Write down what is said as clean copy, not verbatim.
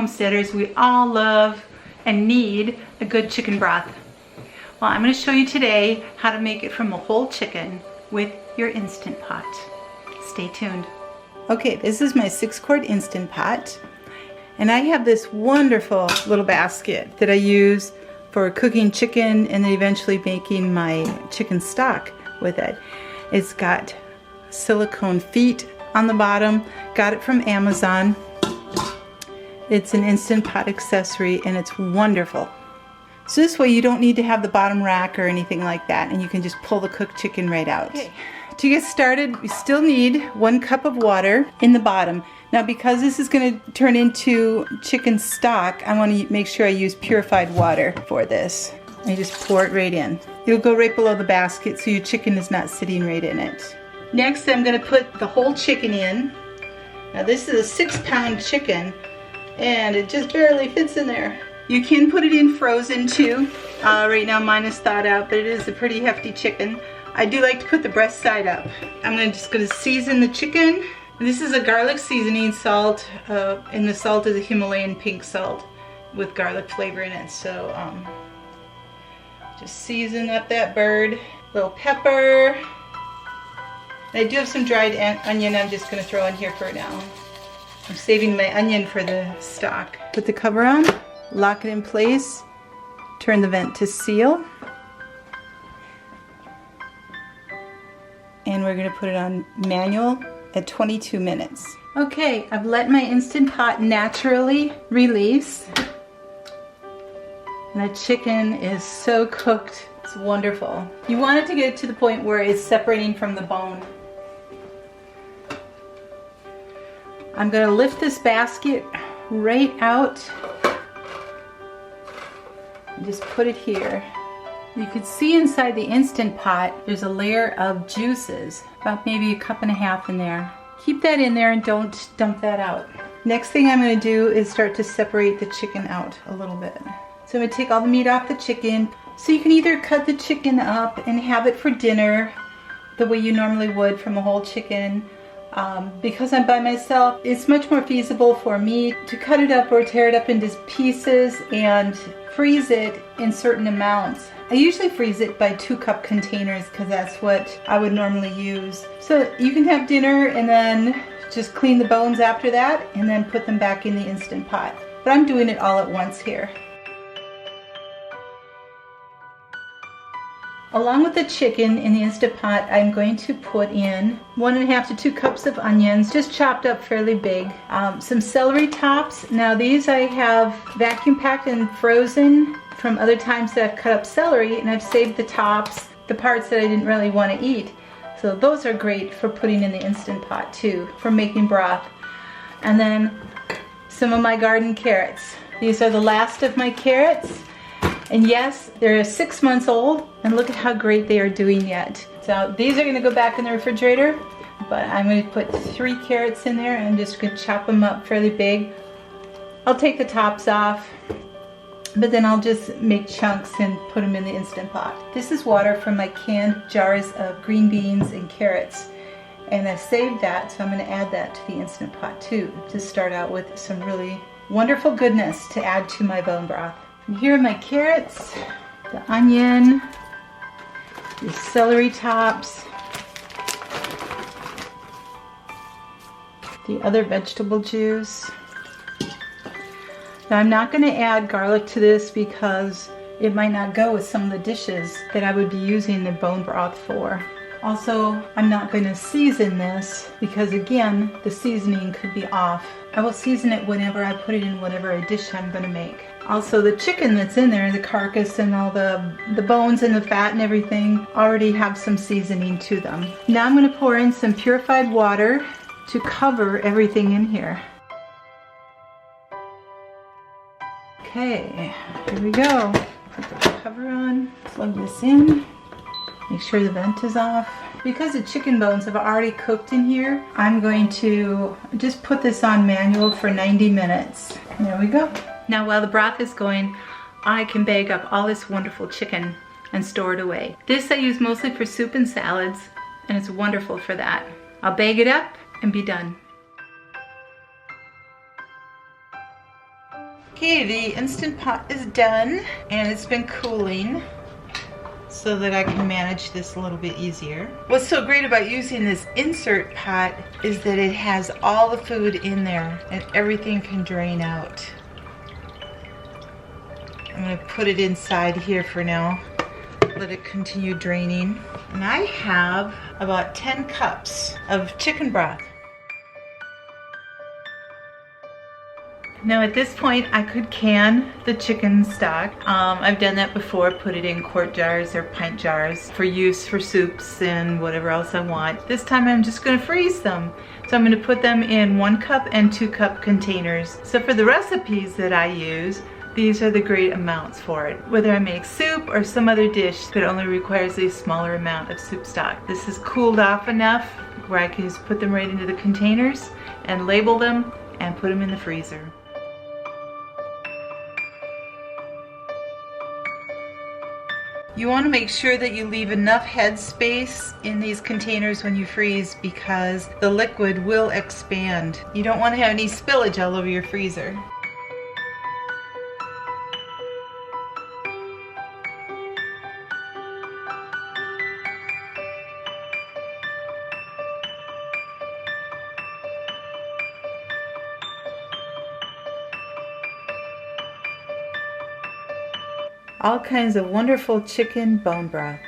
homesteaders, we all love and need a good chicken broth. Well, I'm going to show you today how to make it from a whole chicken with your Instant Pot. Stay tuned. Okay, this is my 6-quart Instant Pot, and I have this wonderful little basket that I use for cooking chicken and then eventually making my chicken stock with it. It's got silicone feet on the bottom, got it from Amazon. It's an Instant Pot accessory and it's wonderful. So this way you don't need to have the bottom rack or anything like that, and you can just pull the cooked chicken right out. Okay. To get started, we still need 1 cup of water in the bottom. Now because this is going to turn into chicken stock, I want to make sure I use purified water for this. I just pour it right in. It'll go right below the basket so your chicken is not sitting right in it. Next I'm going to put the whole chicken in. Now this is a 6-pound chicken and it just barely fits in there. You can put it in frozen too. Right now mine is thawed out, but it is a pretty hefty chicken. I do like to put the breast side up. I'm just going to season the chicken. This is a garlic seasoning salt, and the salt is a Himalayan pink salt with garlic flavor in it. So just season up that bird. Little pepper. And I do have some dried onion I'm just going to throw in here for now. I'm saving my onion for the stock. Put the cover on. Lock it in place, turn the vent to seal, and we're going to put it on manual at 22 minutes. Okay, I've let my Instant Pot naturally release. And the chicken is so cooked, it's wonderful. You want it to get to the point where it's separating from the bone. I'm going to lift this basket right out. Just put it here. You can see inside the Instant Pot there's a layer of juices, about maybe 1.5 cups in there. Keep that in there and don't dump that out. Next thing I'm going to do is start to separate the chicken out a little bit. So I'm going to take all the meat off the chicken. So you can either cut the chicken up and have it for dinner the way you normally would from a whole chicken. Because I'm by myself, it's much more feasible for me to cut it up or tear it up into pieces and freeze it in certain amounts. I usually freeze it by 2-cup containers because that's what I would normally use. So you can have dinner and then just clean the bones after that and then put them back in the Instant Pot. But I'm doing it all at once here. Along with the chicken in the Instant Pot, I'm going to put in 1.5 to 2 cups of onions, just chopped up fairly big. Some celery tops. Now these I have vacuum packed and frozen from other times that I've cut up celery, and I've saved the tops, the parts that I didn't really want to eat. So those are great for putting in the Instant Pot too, for making broth. And then some of my garden carrots. These are the last of my carrots. And yes, they're 6 months old, and look at how great they are doing yet. So these are going to go back in the refrigerator, but I'm going to put 3 carrots in there and I'm just going to chop them up fairly big. I'll take the tops off, but then I'll just make chunks and put them in the Instant Pot. This is water from my canned jars of green beans and carrots, and I saved that, so I'm going to add that to the Instant Pot too, to start out with some really wonderful goodness to add to my bone broth. And here are my carrots, the onion, the celery tops, the other vegetable juice. Now I'm not going to add garlic to this because it might not go with some of the dishes that I would be using the bone broth for. Also, I'm not going to season this because again, the seasoning could be off. I will season it whenever I put it in whatever dish I'm going to make. Also, the chicken that's in there, the carcass and all the bones and the fat and everything already have some seasoning to them. Now I'm going to pour in some purified water to cover everything in here. Okay, here we go. Put the cover on, plug this in, make sure the vent is off. Because the chicken bones have already cooked in here, I'm going to just put this on manual for 90 minutes. There we go. Now while the broth is going, I can bag up all this wonderful chicken and store it away. This I use mostly for soup and salads, and it's wonderful for that. I'll bag it up and be done. Okay, the Instant Pot is done and it's been cooling so that I can manage this a little bit easier. What's so great about using this insert pot is that it has all the food in there and everything can drain out. I'm going to put it inside here for now. Let it continue draining. And I have about 10 cups of chicken broth. Now at this point I could can the chicken stock. I've done that before, put it in quart jars or pint jars for use for soups and whatever else I want. This time I'm just going to freeze them. So I'm going to put them in 1 cup and 2 cup containers. So for the recipes that I use, these are the great amounts for it. Whether I make soup or some other dish that only requires a smaller amount of soup stock. This is cooled off enough where I can just put them right into the containers and label them and put them in the freezer. You want to make sure that you leave enough head space in these containers when you freeze because the liquid will expand. You don't want to have any spillage all over your freezer. All kinds of wonderful chicken bone broth.